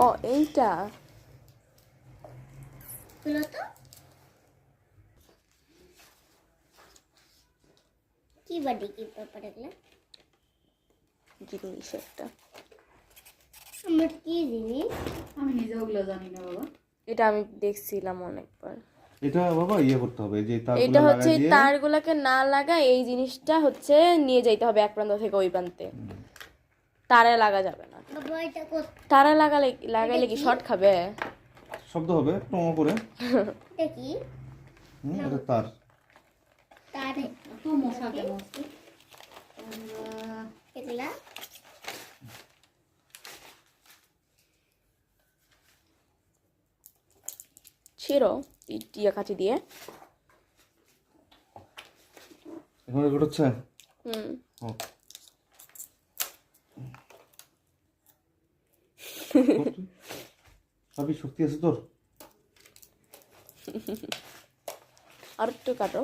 ও এইটা হলো তো কি বাড়ি কি ব্যাপার এগুলো জিনিস একটা। আমার কি জিনিস আমি নিজে ওগুলো জানি না বাবা। এটা আমি দেখছিলাম অনেকবার। এটা বাবা ইয়ে করতে হবে, যে এটা তারগুলো হচ্ছে লাগাই এই দিয়ে তারগুলোকে না লাগা, এই জিনিসটা হচ্ছে নিয়ে যাইতে হবে এক প্রান্ত থেকে ওই প্রান্তে। তারে লাগা যাবে না। বাবা এটা কত তারে লাগাইলে কি শর্ট খাবে? শব্দ হবে টো করে। এটা কি এটা তার। তার তো মশা কেন আছে? এগুলা ছিঁড়ো টিয়া কাঁচি দিয়ে। এখন রেকর্ড হচ্ছে? হুম। ভাবি শক্তি আছে তোর? আর একটু কাটো।